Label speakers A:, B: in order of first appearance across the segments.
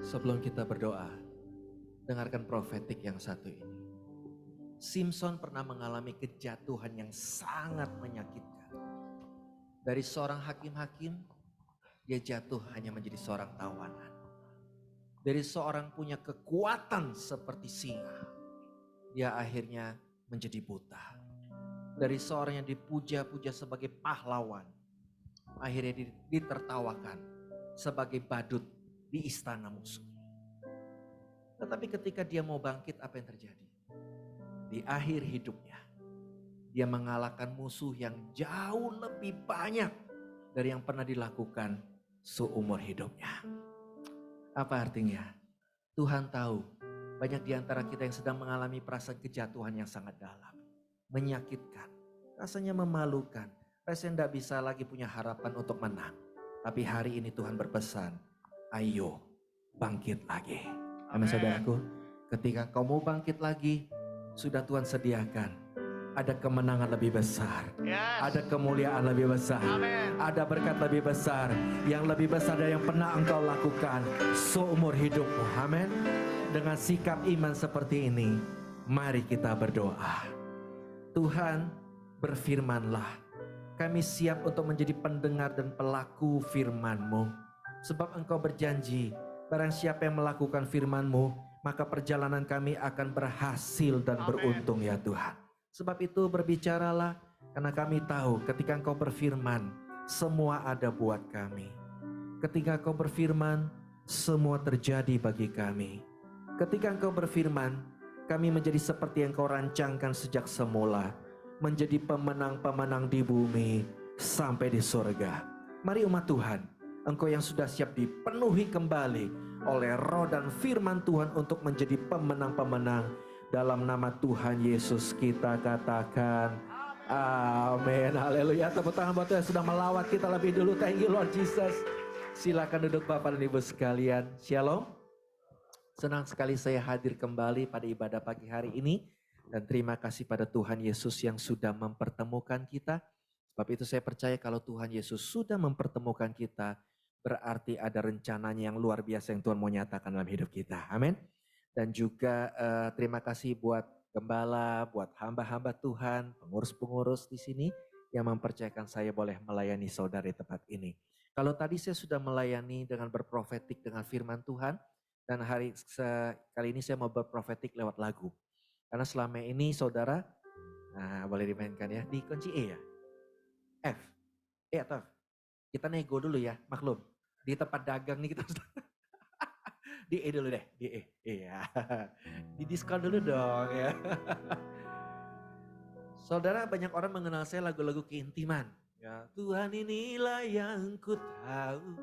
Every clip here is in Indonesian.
A: Sebelum kita berdoa, dengarkan profetik yang satu ini. Simpson pernah mengalami kejatuhan yang sangat menyakitkan. Dari seorang hakim-hakim, dia jatuh hanya menjadi seorang tawanan. Dari seorang punya kekuatan seperti singa, dia akhirnya menjadi buta. Dari seorang yang dipuja-puja sebagai pahlawan, akhirnya ditertawakan sebagai badut di istana musuh. Tetapi ketika dia mau bangkit, apa yang terjadi? Di akhir hidupnya, dia mengalahkan musuh yang jauh lebih banyak dari yang pernah dilakukan seumur hidupnya. Apa artinya? Tuhan tahu banyak di antara kita yang sedang mengalami perasaan kejatuhan yang sangat dalam. Menyakitkan, rasanya memalukan, rasanya tidak bisa lagi punya harapan untuk menang. Tapi hari ini Tuhan berpesan, ayo bangkit lagi. Amin saudaraku, ketika kau mau bangkit lagi, sudah Tuhan sediakan. Ada kemenangan lebih besar, ada kemuliaan lebih besar, ada berkat lebih besar, yang lebih besar dari yang pernah engkau lakukan seumur hidupmu. Amin. Dengan sikap iman seperti ini, mari kita berdoa. Tuhan, berfirmanlah, kami siap untuk menjadi pendengar dan pelaku firman-Mu. Sebab Engkau berjanji, barang siapa yang melakukan firman-Mu, maka perjalanan kami akan berhasil dan beruntung ya Tuhan. Sebab itu berbicaralah, karena kami tahu ketika Engkau berfirman, semua ada buat kami. Ketika Engkau berfirman, semua terjadi bagi kami. Ketika Engkau berfirman, kami menjadi seperti yang Engkau rancangkan sejak semula. Menjadi pemenang-pemenang di bumi sampai di surga. Mari umat Tuhan, Engkau yang sudah siap dipenuhi kembali oleh roh dan firman Tuhan untuk menjadi pemenang-pemenang. Dalam nama Tuhan Yesus kita katakan amin. Haleluya. Tepuk tangan buat Tuhan yang sudah melawat kita lebih dulu. Thank you Lord Jesus. Silakan duduk Bapak dan Ibu sekalian. Shalom. Senang sekali saya hadir kembali pada ibadah pagi hari ini. Dan terima kasih pada Tuhan Yesus yang sudah mempertemukan kita. Sebab itu saya percaya kalau Tuhan Yesus sudah mempertemukan kita, berarti ada rencananya yang luar biasa yang Tuhan mau nyatakan dalam hidup kita. Amin. Dan juga terima kasih buat gembala, buat hamba-hamba Tuhan, pengurus-pengurus di sini yang mempercayakan saya boleh melayani saudara di tempat ini. Kalau tadi saya sudah melayani dengan berprofetik dengan firman Tuhan, dan kali ini saya mau berprofetik lewat lagu. Karena selama ini saudara, boleh dimainkan ya, di kunci E ya? F, E atau F? Kita nego dulu ya, maklum. Di tempat dagang nih kita di E dulu deh, di E. Iya. Di diskon dulu dong ya. Saudara, banyak orang mengenal saya lagu-lagu keintiman. Ya, Tuhan inilah yang ku tahu,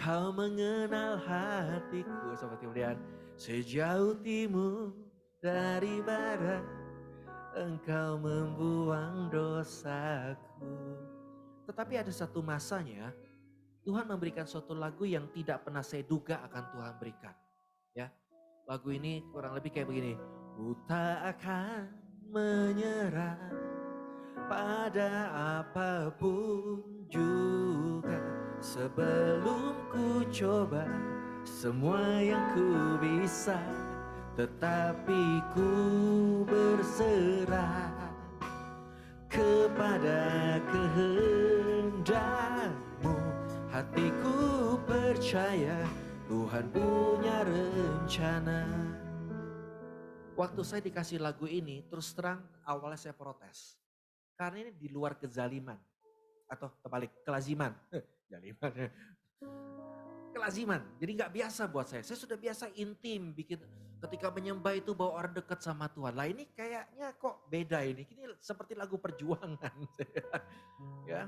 A: Kau mengenal hatiku. Sobat kemudian, sejauh timur dari barat, Engkau membuang dosaku. Tetapi ada satu masanya, Tuhan memberikan suatu lagu yang tidak pernah saya duga akan Tuhan berikan. Ya, lagu ini kurang lebih kayak begini. Ku tak akan menyerah pada apapun juga, sebelum ku coba semua yang ku bisa, tetapi ku berserah kepada kehendak-Mu. Hatiku percaya Tuhan punya rencana. Waktu saya dikasih lagu ini, terus terang awalnya saya protes. Karena ini di luar kezaliman. Atau terbalik, kelaziman. Jaliman. Kelaziman, jadi gak biasa buat saya. Saya sudah biasa intim, bikin ketika menyembah itu bawa orang dekat sama Tuhan. Lah ini kayaknya kok beda ini. Ini seperti lagu perjuangan. Ya.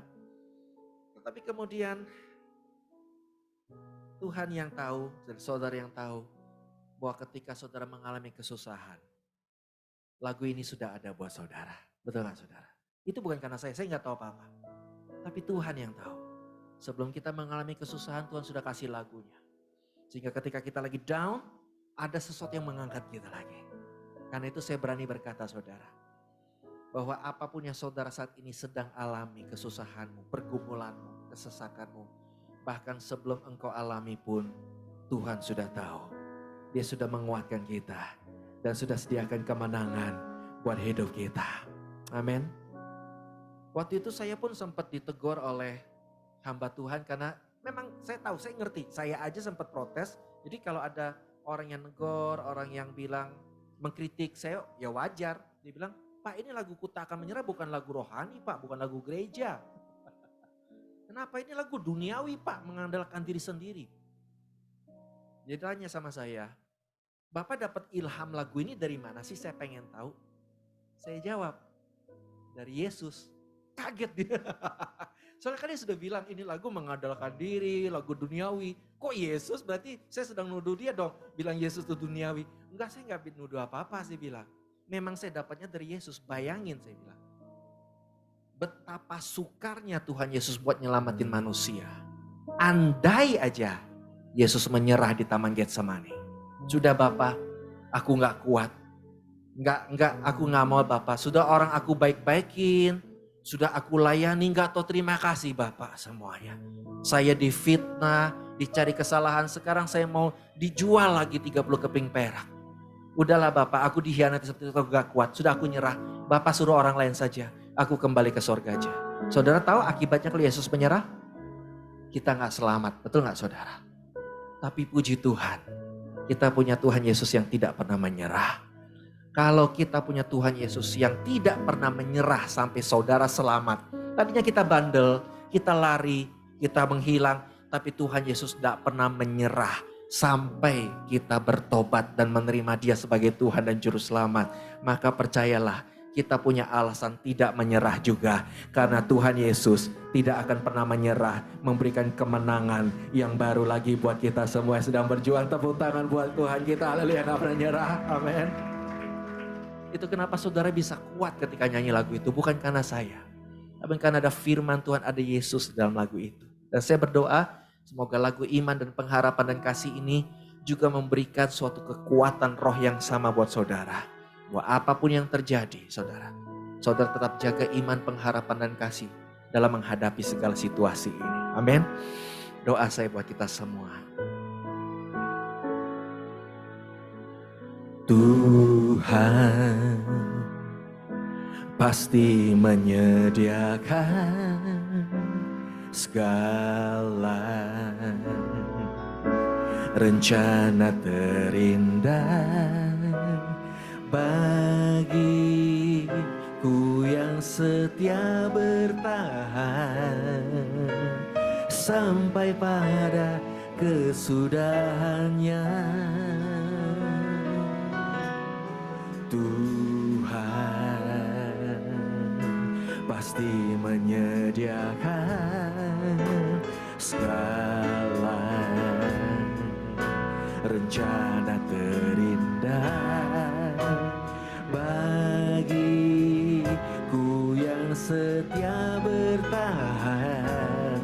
A: Tetapi kemudian Tuhan yang tahu dan saudara yang tahu bahwa ketika saudara mengalami kesusahan, lagu ini sudah ada buat saudara. Betul gak saudara? Itu bukan karena saya gak tahu apa-apa. Tapi Tuhan yang tahu. Sebelum kita mengalami kesusahan, Tuhan sudah kasih lagunya. Sehingga ketika kita lagi down, ada sesuatu yang mengangkat kita lagi. Karena itu saya berani berkata saudara, bahwa apapun yang saudara saat ini sedang alami, kesusahanmu, pergumulanmu, kesesakanmu, bahkan sebelum engkau alami pun, Tuhan sudah tahu. Dia sudah menguatkan kita. Dan sudah sediakan kemenangan buat hidup kita. Amin. Waktu itu saya pun sempat ditegur oleh hamba Tuhan karena memang saya tahu, saya ngerti. Saya aja sempat protes. Jadi kalau ada orang yang negor, orang yang bilang mengkritik saya, ya wajar. Dia bilang, Pak ini lagu Ku Tak Akan Menyerah bukan lagu rohani Pak, bukan lagu gereja. Kenapa ini lagu duniawi Pak, mengandalkan diri sendiri. Dia tanya sama saya, Bapak dapat ilham lagu ini dari mana sih, saya pengen tahu. Saya jawab, dari Yesus. Kaget dia. Soalnya kan dia sudah bilang ini lagu mengandalkan diri, lagu duniawi. Kok Yesus, berarti saya sedang nuduh dia dong. Bilang Yesus itu duniawi. Enggak, saya enggak nuduh apa-apa sih bilang. Memang saya dapatnya dari Yesus, bayangin saya bilang. Betapa sukarnya Tuhan Yesus buat nyelamatin manusia. Andai aja Yesus menyerah di Taman Getsemani. Sudah Bapak, aku enggak kuat. Aku enggak mau Bapak. Sudah orang aku baik-baikin. Sudah aku layani, enggak tahu terima kasih Bapak semuanya. Saya difitnah, dicari kesalahan. Sekarang saya mau dijual lagi 30 keping perak. Udahlah Bapak, aku dikhianati seperti itu, aku gak kuat. Sudah aku nyerah, Bapak suruh orang lain saja. Aku kembali ke sorga aja. Saudara tahu akibatnya kalau Yesus menyerah? Kita gak selamat, betul gak saudara? Tapi puji Tuhan, kita punya Tuhan Yesus yang tidak pernah menyerah. Kalau kita punya Tuhan Yesus yang tidak pernah menyerah sampai saudara selamat. Tadinya kita bandel, kita lari, kita menghilang. Tapi Tuhan Yesus tidak pernah menyerah sampai kita bertobat dan menerima Dia sebagai Tuhan dan Juru Selamat. Maka percayalah, kita punya alasan tidak menyerah juga. Karena Tuhan Yesus tidak akan pernah menyerah, memberikan kemenangan yang baru lagi buat kita semua yang sedang berjuang. Tepuk tangan buat Tuhan kita, haleluya, gak pernah nyerah, amin. Itu kenapa saudara bisa kuat ketika nyanyi lagu itu. Bukan karena saya. Tapi karena ada firman Tuhan, ada Yesus dalam lagu itu. Dan saya berdoa semoga lagu iman dan pengharapan dan kasih ini juga memberikan suatu kekuatan roh yang sama buat saudara. Bahwa apapun yang terjadi saudara. Saudara tetap jaga iman, pengharapan dan kasih dalam menghadapi segala situasi ini. Amin. Doa saya buat kita semua. Tuhan pasti menyediakan segala rencana terindah bagiku yang setia bertahan sampai pada kesudahannya. Tuhan pasti menyediakan segala rencana terindah bagiku yang setia bertahan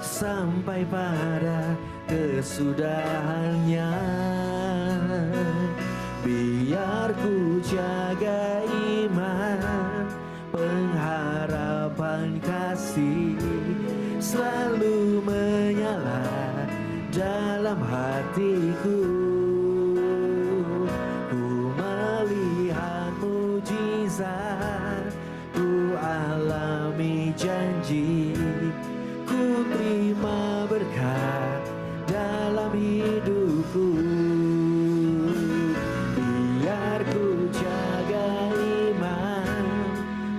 A: sampai pada kesudahannya. Biar ku jaga iman, pengharapan kasih selalu menyala dalam hatiku. Ku melihat mujizat, ku alami janji, ku terima berkat dalam hidupku.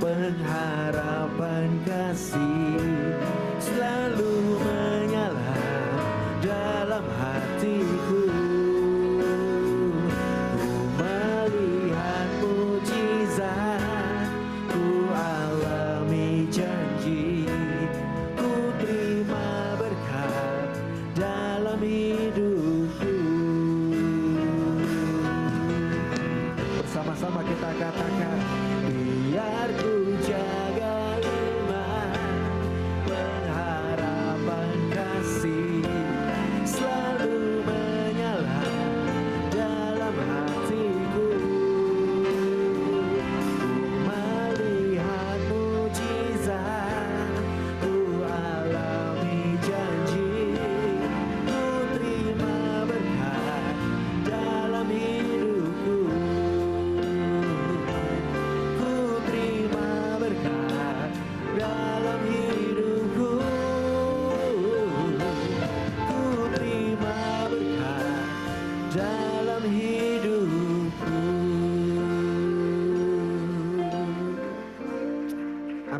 A: Pengharapan kasih selalu menyala dalam hatiku.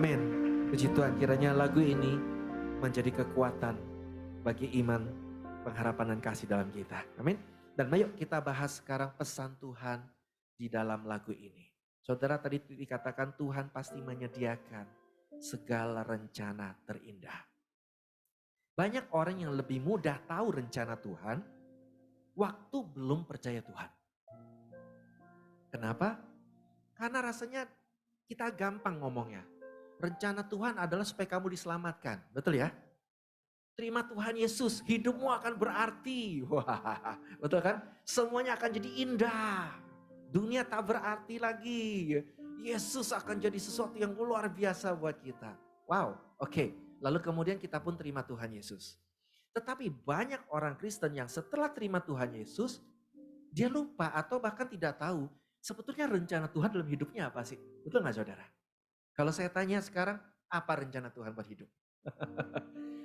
A: Amin. Puji Tuhan, kiranya lagu ini menjadi kekuatan bagi iman, pengharapan dan kasih dalam kita. Amin. Dan ayo kita bahas sekarang pesan Tuhan di dalam lagu ini. Saudara, tadi dikatakan Tuhan pasti menyediakan segala rencana terindah. Banyak orang yang lebih mudah tahu rencana Tuhan waktu belum percaya Tuhan. Kenapa? Karena rasanya kita gampang ngomongnya. Rencana Tuhan adalah supaya kamu diselamatkan. Betul ya? Terima Tuhan Yesus, hidupmu akan berarti. Wah, betul kan? Semuanya akan jadi indah. Dunia tak berarti lagi. Yesus akan jadi sesuatu yang luar biasa buat kita. Wow, oke. Lalu kemudian kita pun terima Tuhan Yesus. Tetapi banyak orang Kristen yang setelah terima Tuhan Yesus, dia lupa atau bahkan tidak tahu sebetulnya rencana Tuhan dalam hidupnya apa sih? Betul gak saudara? Kalau saya tanya sekarang, apa rencana Tuhan buat hidup?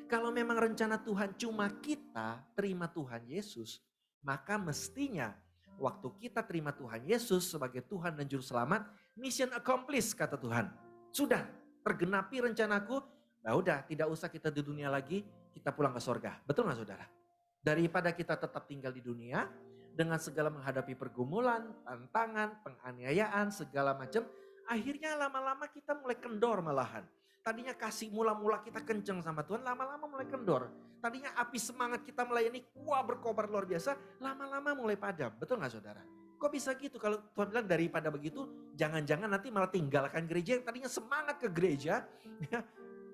A: Kalau memang rencana Tuhan cuma kita terima Tuhan Yesus, maka mestinya waktu kita terima Tuhan Yesus sebagai Tuhan dan Juru Selamat, mission accomplished kata Tuhan. Sudah tergenapi rencanaku, nah udah tidak usah kita di dunia lagi, kita pulang ke sorga. Betul gak saudara? Daripada kita tetap tinggal di dunia, dengan segala menghadapi pergumulan, tantangan, penganiayaan, segala macam, akhirnya lama-lama kita mulai kendor malahan. Tadinya kasih mula-mula kita kenceng sama Tuhan, lama-lama mulai kendor. Tadinya api semangat kita melayani, wah berkobar luar biasa, lama-lama mulai padam. Betul gak saudara? Kok bisa gitu? Kalau Tuhan bilang daripada begitu, jangan-jangan nanti malah tinggalkan gereja yang tadinya semangat ke gereja, ya,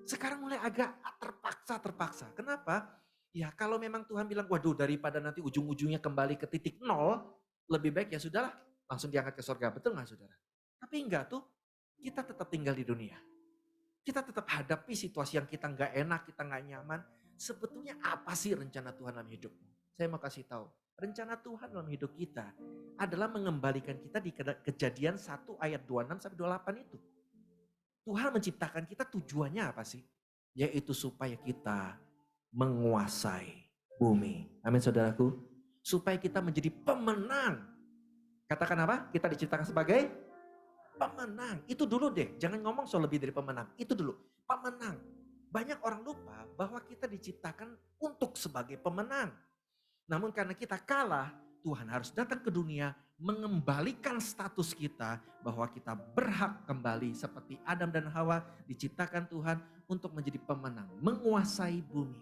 A: sekarang mulai agak terpaksa. Kenapa? Ya kalau memang Tuhan bilang, waduh daripada nanti ujung-ujungnya kembali ke titik nol, lebih baik ya sudahlah, langsung diangkat ke surga. Betul gak saudara? Tapi enggak tuh, kita tetap tinggal di dunia. Kita tetap hadapi situasi yang kita nggak enak, kita nggak nyaman. Sebetulnya apa sih rencana Tuhan dalam hidup? Saya mau kasih tahu. Rencana Tuhan dalam hidup kita adalah mengembalikan kita di Kejadian 1 ayat 26 sampai 28 itu. Tuhan menciptakan kita tujuannya apa sih? Yaitu supaya kita menguasai bumi. Amin saudaraku. Supaya kita menjadi pemenang. Katakan apa? Kita diciptakan sebagai pemenang. Itu dulu deh. Jangan ngomong soal lebih dari pemenang. Itu dulu. Pemenang. Banyak orang lupa bahwa kita diciptakan untuk sebagai pemenang. Namun karena kita kalah, Tuhan harus datang ke dunia mengembalikan status kita bahwa kita berhak kembali seperti Adam dan Hawa diciptakan Tuhan untuk menjadi pemenang, menguasai bumi.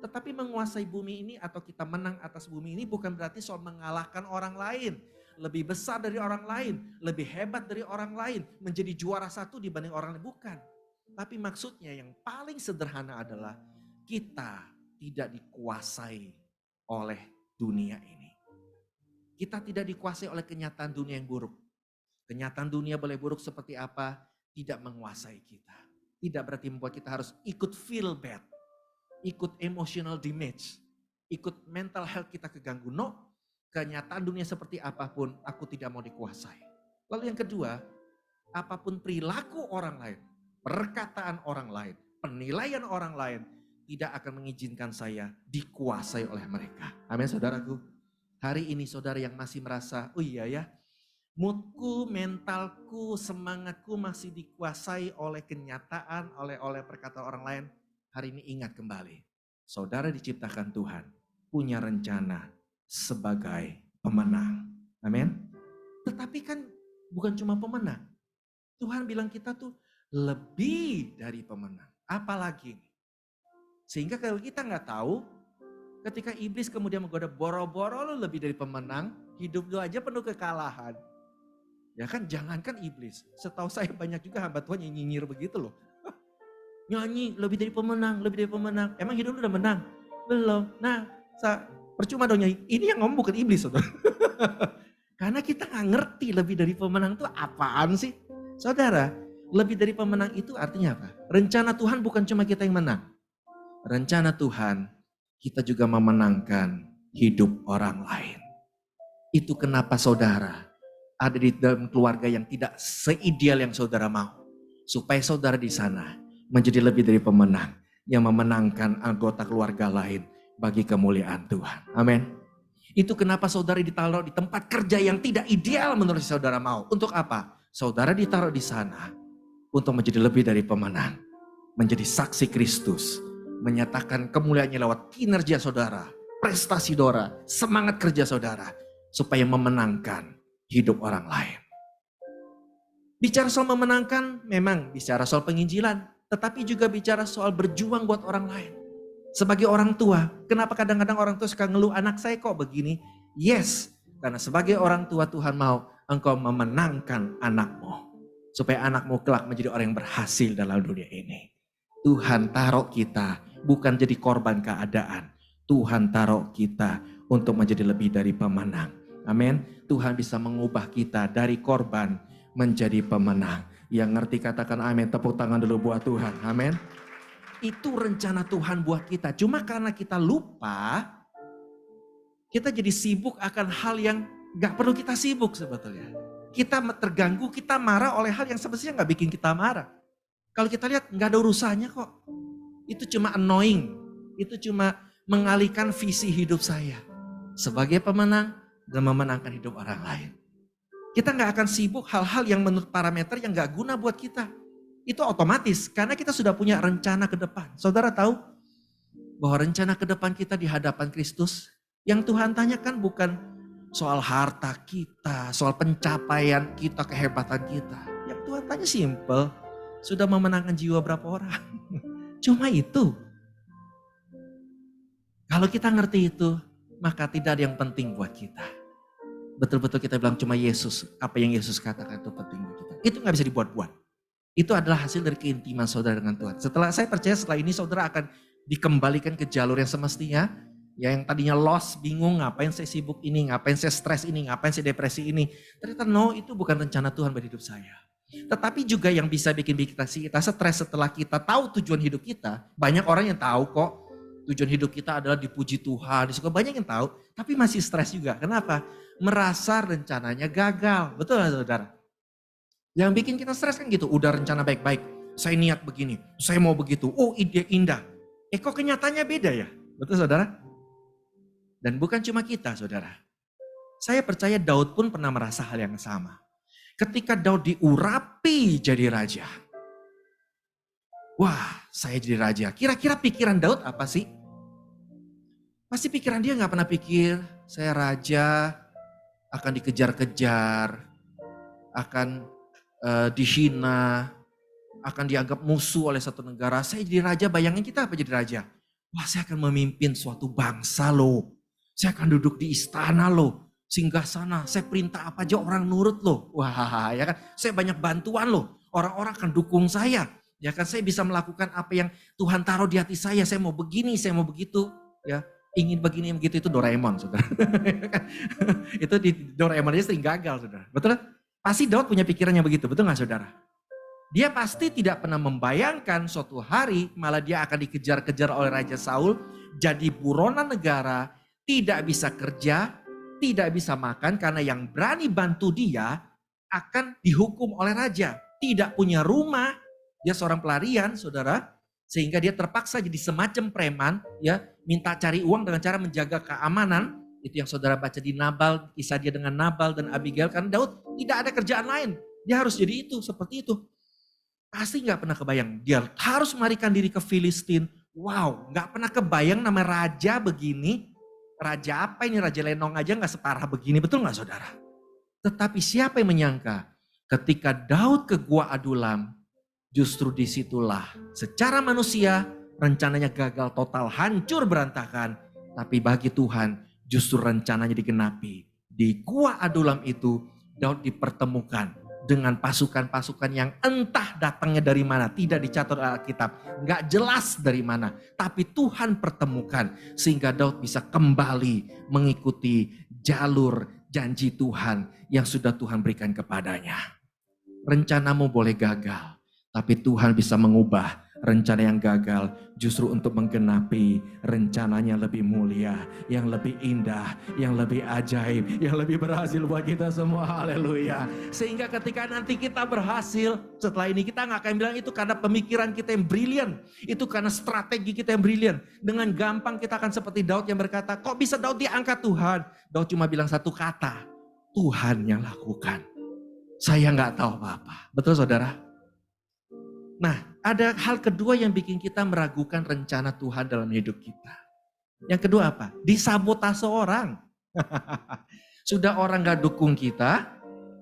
A: Tetapi menguasai bumi ini atau kita menang atas bumi ini bukan berarti soal mengalahkan orang lain. Lebih besar dari orang lain, lebih hebat dari orang lain, menjadi juara satu dibanding orang lain. Bukan. Tapi maksudnya yang paling sederhana adalah kita tidak dikuasai oleh dunia ini. Kita tidak dikuasai oleh kenyataan dunia yang buruk. Kenyataan dunia boleh buruk seperti apa, tidak menguasai kita. Tidak berarti membuat kita harus ikut feel bad, ikut emotional damage, ikut mental health kita keganggu. No. Kenyataan dunia seperti apapun, aku tidak mau dikuasai. Lalu yang kedua, apapun perilaku orang lain, perkataan orang lain, penilaian orang lain, tidak akan mengizinkan saya dikuasai oleh mereka. Amin saudaraku. Hari ini saudara yang masih merasa, oh iya ya, moodku, mentalku, semangatku masih dikuasai oleh kenyataan, oleh perkataan orang lain. Hari ini ingat kembali, saudara diciptakan Tuhan, punya rencana sebagai pemenang. Amin. Tetapi kan bukan cuma pemenang. Tuhan bilang kita tuh lebih dari pemenang. Apalagi. Sehingga kalau kita nggak tahu, ketika iblis kemudian menggoda boro-boro lu lebih dari pemenang, hidup lu aja penuh kekalahan. Ya kan jangankan iblis. Setahu saya banyak juga hamba Tuhan yang nyinyir begitu loh. Nyanyi lebih dari pemenang, lebih dari pemenang. Emang hidup lu udah menang? Belum. Nah, percuma dong nyanyi. Ini yang ngomong bukan iblis, saudara. Karena kita nggak ngerti lebih dari pemenang itu apaan sih. Saudara, lebih dari pemenang itu artinya apa? Rencana Tuhan bukan cuma kita yang menang. Rencana Tuhan, kita juga memenangkan hidup orang lain. Itu kenapa saudara ada di dalam keluarga yang tidak seideal yang saudara mau. Supaya saudara di sana menjadi lebih dari pemenang. Yang memenangkan anggota keluarga lain bagi kemuliaan Tuhan. Amin. Itu kenapa saudara ditaruh di tempat kerja yang tidak ideal menurut saudara mau. Untuk apa? Saudara ditaruh di sana untuk menjadi lebih dari pemenang. Menjadi saksi Kristus. Menyatakan kemuliaannya lewat kinerja saudara, prestasi saudara, semangat kerja saudara. Supaya memenangkan hidup orang lain. Bicara soal memenangkan, memang bicara soal penginjilan. Tetapi juga bicara soal berjuang buat orang lain. Sebagai orang tua, kenapa kadang-kadang orang tua suka ngeluh, anak saya kok begini? Yes, karena sebagai orang tua Tuhan mau engkau memenangkan anakmu. Supaya anakmu kelak menjadi orang yang berhasil dalam dunia ini. Tuhan taruh kita bukan jadi korban keadaan. Tuhan taruh kita untuk menjadi lebih dari pemenang. Amin. Tuhan bisa mengubah kita dari korban menjadi pemenang. Yang ngerti katakan amin. Tepuk tangan dulu buat Tuhan. Amin. Itu rencana Tuhan buat kita. Cuma karena kita lupa, kita jadi sibuk akan hal yang gak perlu kita sibuk sebetulnya. Kita terganggu, kita marah oleh hal yang sebetulnya gak bikin kita marah. Kalau kita lihat gak ada urusannya kok. Itu cuma annoying. Itu cuma mengalihkan visi hidup saya. Sebagai pemenang dan memenangkan hidup orang lain. Kita gak akan sibuk hal-hal yang menurut parameter yang gak guna buat kita. Itu otomatis karena kita sudah punya rencana ke depan. Saudara tahu bahwa rencana ke depan kita di hadapan Kristus. Yang Tuhan tanyakan bukan soal harta kita, soal pencapaian kita, kehebatan kita. Yang Tuhan tanya simple, sudah memenangkan jiwa berapa orang? Cuma itu. Kalau kita ngerti itu, maka tidak ada yang penting buat kita. Betul-betul kita bilang cuma Yesus, apa yang Yesus katakan itu penting buat kita. Itu gak bisa dibuat-buat. Itu adalah hasil dari keintiman saudara dengan Tuhan. Saya percaya setelah ini saudara akan dikembalikan ke jalur yang semestinya. Ya yang tadinya lost, bingung, ngapain saya sibuk ini, ngapain saya stres ini, ngapain saya depresi ini. Ternyata no, itu bukan rencana Tuhan bagi hidup saya. Tetapi juga yang bisa bikin kita stres setelah kita tahu tujuan hidup kita. Banyak orang yang tahu kok tujuan hidup kita adalah dipuji Tuhan. Banyak yang tahu, tapi masih stres juga. Kenapa? Merasa rencananya gagal. Betul gak saudara? Yang bikin kita stres kan gitu, udah rencana baik-baik. Saya niat begini, saya mau begitu. Oh ide indah. Kok kenyataannya beda ya? Betul saudara? Dan bukan cuma kita saudara. Saya percaya Daud pun pernah merasa hal yang sama. Ketika Daud diurapi jadi raja. Wah saya jadi raja. Kira-kira pikiran Daud apa sih? Pasti pikiran dia gak pernah pikir. Saya raja akan dikejar-kejar. Akan dihina. Akan dianggap musuh oleh satu negara. Saya jadi raja, bayangin kita apa jadi raja? Wah saya akan memimpin suatu bangsa loh. Saya akan duduk di istana loh, singgah sana, saya perintah apa aja orang nurut loh. Wah ya kan, saya banyak bantuan loh, orang-orang akan dukung saya. Ya kan, saya bisa melakukan apa yang Tuhan taruh di hati saya mau begini, saya mau begitu. Ya, ingin begini, begitu, itu Doraemon saudara. Itu di Doraemon aja sering gagal saudara, betul? Pasti Daud punya pikirannya begitu, betul gak saudara? Dia pasti tidak pernah membayangkan suatu hari malah dia akan dikejar-kejar oleh Raja Saul, jadi buronan negara, tidak bisa kerja, tidak bisa makan karena yang berani bantu dia akan dihukum oleh raja. Tidak punya rumah, dia seorang pelarian saudara, sehingga dia terpaksa jadi semacam preman, ya minta cari uang dengan cara menjaga keamanan. Itu yang saudara baca di Nabal, kisah dia dengan Nabal dan Abigail, karena Daud tidak ada kerjaan lain. Dia harus jadi itu, seperti itu. Pasti gak pernah kebayang, dia harus melarikan diri ke Filistin. Wow, gak pernah kebayang nama raja begini. Raja apa ini, Raja Lenong aja gak separah begini, betul gak saudara? Tetapi siapa yang menyangka ketika Daud ke Gua Adulam, justru disitulah secara manusia rencananya gagal total, hancur berantakan. Tapi bagi Tuhan justru rencananya digenapi. Di Gua Adulam itu Daud dipertemukan dengan pasukan-pasukan yang entah datangnya dari mana, tidak dicatat Alkitab, nggak jelas dari mana, tapi Tuhan pertemukan sehingga Daud bisa kembali mengikuti jalur janji Tuhan yang sudah Tuhan berikan kepadanya. Rencanamu boleh gagal, tapi Tuhan bisa mengubah rencana yang gagal justru untuk menggenapi rencananya lebih mulia, yang lebih indah, yang lebih ajaib, yang lebih berhasil buat kita semua. Haleluya. Sehingga ketika nanti kita berhasil, setelah ini kita gak akan bilang itu karena pemikiran kita yang brilian, itu karena strategi kita yang brilian. Dengan gampang kita akan seperti Daud yang berkata, kok bisa Daud diangkat Tuhan? Daud cuma bilang satu kata, Tuhan yang lakukan. Saya gak tahu apa-apa. Betul saudara? Nah, ada hal kedua yang bikin kita meragukan rencana Tuhan dalam hidup kita. Yang kedua apa? Disabotase orang. Sudah orang gak dukung kita,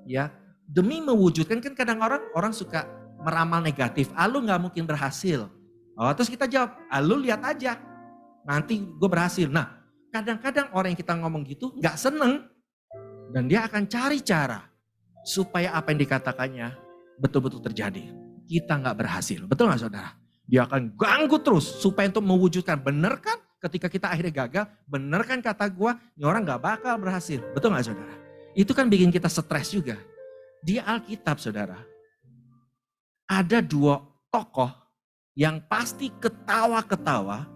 A: ya demi mewujudkan, kan kadang orang suka meramal negatif. Lu gak mungkin berhasil. Oh, terus kita jawab, lu lihat aja, nanti gue berhasil. Nah, kadang-kadang orang yang kita ngomong gitu gak seneng. Dan dia akan cari cara supaya apa yang dikatakannya betul-betul terjadi. Kita gak berhasil, betul gak saudara? Dia akan ganggu terus supaya untuk mewujudkan, bener kan? Ketika kita akhirnya gagal, bener kan kata gue, ini orang gak bakal berhasil. Betul gak saudara? Itu kan bikin kita stres juga. Di Alkitab saudara, ada dua tokoh yang pasti ketawa-ketawa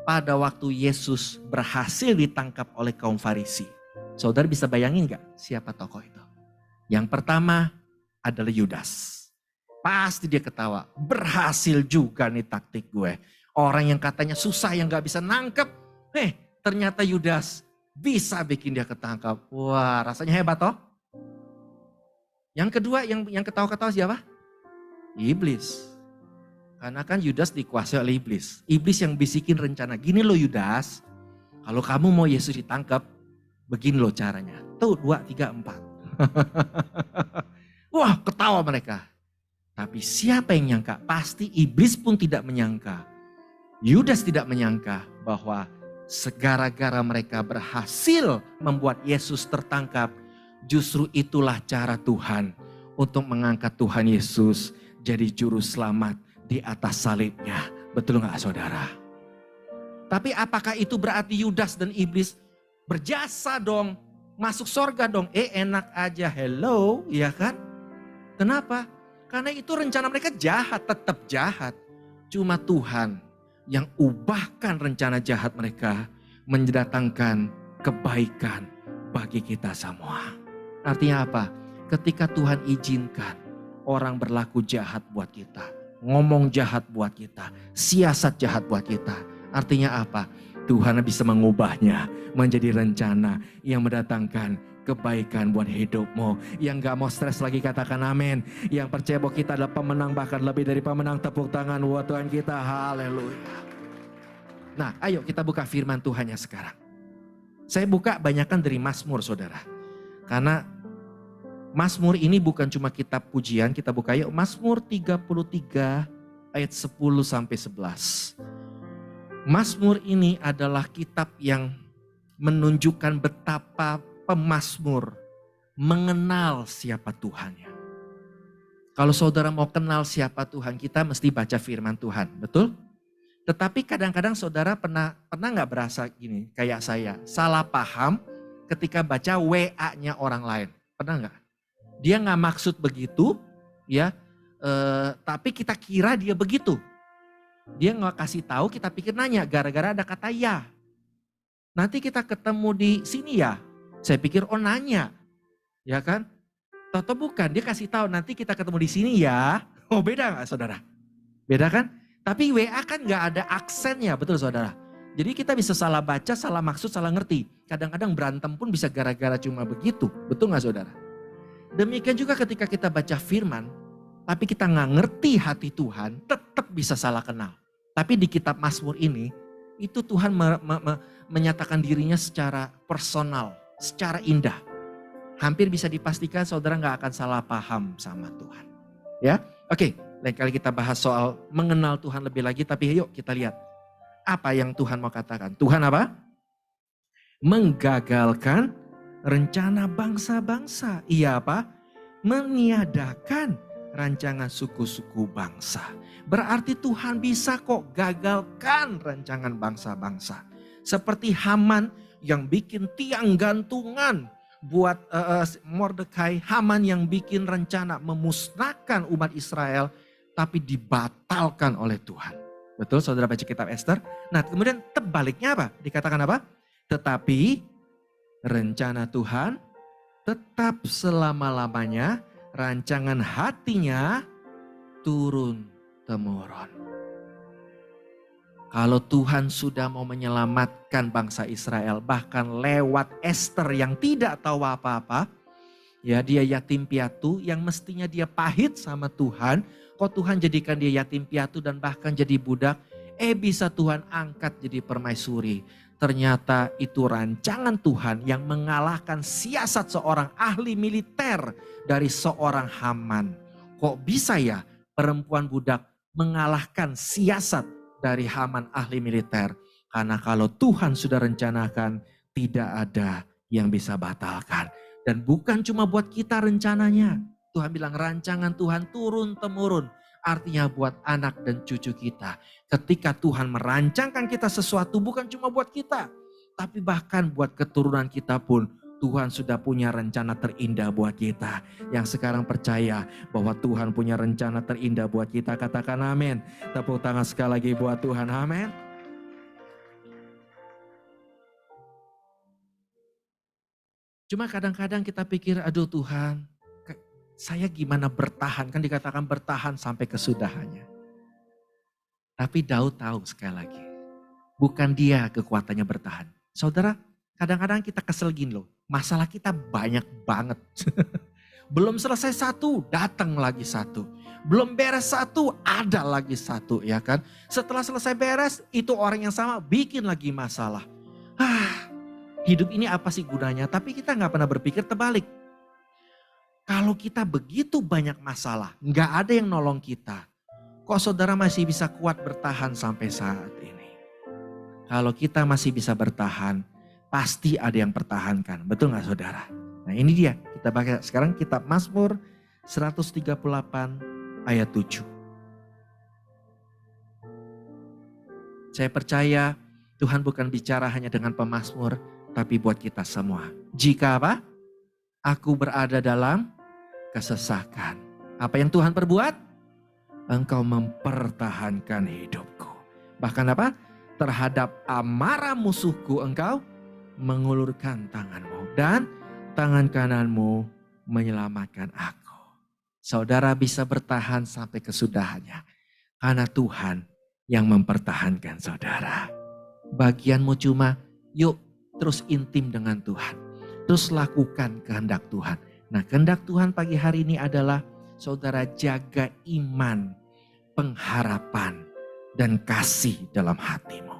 A: pada waktu Yesus berhasil ditangkap oleh kaum Farisi. Saudara bisa bayangin gak siapa tokoh itu? Yang pertama adalah Yudas. Pasti dia ketawa, berhasil juga nih taktik gue. Orang yang katanya susah, yang gak bisa nangkep. Ternyata Yudas bisa bikin dia ketangkap. Wah, rasanya hebat toh. Yang kedua yang ketawa-ketawa siapa? Iblis. Karena kan Yudas dikuasai oleh iblis. Iblis yang bisikin rencana. Gini loh Yudas, kalau kamu mau Yesus ditangkap, begini loh caranya. Tuh 2, 3, 4. Wah, ketawa mereka. Tapi siapa yang nyangka? Pasti iblis pun tidak menyangka. Yudas tidak menyangka bahwa segara-gara mereka berhasil membuat Yesus tertangkap, justru itulah cara Tuhan untuk mengangkat Tuhan Yesus jadi juru selamat di atas salibnya. Betul gak saudara? Tapi apakah itu berarti Yudas dan iblis berjasa dong, masuk sorga dong? Enak aja, hello, ya kan? Kenapa? Karena itu rencana mereka jahat, tetap jahat. Cuma Tuhan yang ubahkan rencana jahat mereka mendatangkan kebaikan bagi kita semua. Artinya apa? Ketika Tuhan izinkan orang berlaku jahat buat kita, ngomong jahat buat kita, siasat jahat buat kita. Artinya apa? Tuhan bisa mengubahnya menjadi rencana yang mendatangkan kebaikan buat hidupmu. Yang gak mau stres lagi katakan amin. Yang percaya bahwa kita adalah pemenang, bahkan lebih dari pemenang, tepuk tangan buat Tuhan kita. Haleluya. Nah, ayo kita buka firman Tuhannya sekarang. Saya buka banyakkan dari Mazmur saudara. Karena Mazmur ini bukan cuma kitab pujian, kita buka yuk Mazmur 33 ayat 10 sampai 11. Mazmur ini adalah kitab yang menunjukkan betapa pemazmur mengenal siapa Tuhannya. Kalau saudara mau kenal siapa Tuhan, kita mesti baca firman Tuhan, betul? Tetapi kadang-kadang saudara pernah gak berasa gini, kayak saya, salah paham ketika baca WA-nya orang lain. Pernah gak? Dia gak maksud begitu, ya, tapi kita kira dia begitu. Dia gak kasih tahu, kita pikir nanya, gara-gara ada kata ya. Nanti kita ketemu di sini ya, saya pikir oh nanya, ya kan? Atau bukan, dia kasih tahu nanti kita ketemu di sini ya. Oh beda gak saudara? Beda kan? Tapi WA kan gak ada aksennya, betul saudara? Jadi kita bisa salah baca, salah maksud, salah ngerti. Kadang-kadang berantem pun bisa gara-gara cuma begitu, betul gak saudara? Demikian juga ketika kita baca firman, tapi kita gak ngerti hati Tuhan, tetap bisa salah kenal. Tapi di kitab Mazmur ini, itu Tuhan menyatakan dirinya secara personal, secara indah. Hampir bisa dipastikan saudara gak akan salah paham sama Tuhan. Ya, oke, lain kali kita bahas soal mengenal Tuhan lebih lagi, tapi yuk kita lihat. Apa yang Tuhan mau katakan? Tuhan apa? Menggagalkan rencana bangsa-bangsa. Ia apa? Meniadakan rancangan suku-suku bangsa. Berarti Tuhan bisa kok gagalkan rancangan bangsa-bangsa. Seperti Haman yang bikin tiang gantungan buat Mordekai. Haman yang bikin rencana memusnahkan umat Israel, tapi dibatalkan oleh Tuhan. Betul saudara baca kitab Ester. Nah kemudian terbaliknya apa? Dikatakan apa? Tetapi rencana Tuhan tetap selama-lamanya, rancangan hatinya turun temurun. Kalau Tuhan sudah mau menyelamatkan bangsa Israel, bahkan lewat Ester yang tidak tahu apa-apa, Ya, dia yatim piatu yang mestinya dia pahit sama Tuhan. Kok Tuhan jadikan dia yatim piatu dan bahkan jadi budak. Bisa Tuhan angkat jadi permaisuri. Ternyata itu rancangan Tuhan yang mengalahkan siasat seorang ahli militer dari seorang Haman. Kok bisa ya perempuan budak mengalahkan siasat dari Haman ahli militer? Karena kalau Tuhan sudah rencanakan, tidak ada yang bisa batalkan. Dan bukan cuma buat kita rencananya. Tuhan bilang rancangan Tuhan turun-temurun. Artinya buat anak dan cucu kita. Ketika Tuhan merancangkan kita sesuatu bukan cuma buat kita. Tapi bahkan buat keturunan kita pun Tuhan sudah punya rencana terindah buat kita. Yang sekarang percaya bahwa Tuhan punya rencana terindah buat kita. Katakan amin. Tepuk tangan sekali lagi buat Tuhan. Amin. Cuma kadang-kadang kita pikir, aduh Tuhan, saya gimana bertahan? Kan dikatakan bertahan sampai kesudahannya. Tapi Daud tahu sekali lagi, bukan dia kekuatannya bertahan. Saudara, kadang-kadang kita kesel gini loh, masalah kita banyak banget. Belum selesai satu, datang lagi satu. Belum beres satu, ada lagi satu, ya kan? Setelah selesai beres, itu orang yang sama bikin lagi masalah. Hidup ini apa sih gunanya? Tapi kita gak pernah berpikir terbalik. Kalau kita begitu banyak masalah, gak ada yang nolong kita. Kok saudara masih bisa kuat bertahan sampai saat ini? Kalau kita masih bisa bertahan, pasti ada yang pertahankan. Betul gak saudara? Nah ini dia, kita baca sekarang kitab Mazmur 138 ayat 7. Saya percaya Tuhan bukan bicara hanya dengan pemazmur, tapi buat kita semua. Jika apa? Aku berada dalam kesesakan. Apa yang Tuhan perbuat? Engkau mempertahankan hidupku. Bahkan apa? Terhadap amarah musuhku engkau mengulurkan tanganmu. Dan tangan kananmu menyelamatkan aku. Saudara bisa bertahan sampai kesudahannya. Karena Tuhan yang mempertahankan saudara. Bagianmu cuma yuk terus intim dengan Tuhan. Terus lakukan kehendak Tuhan. Nah kehendak Tuhan pagi hari ini adalah saudara jaga iman, pengharapan, dan kasih dalam hatimu.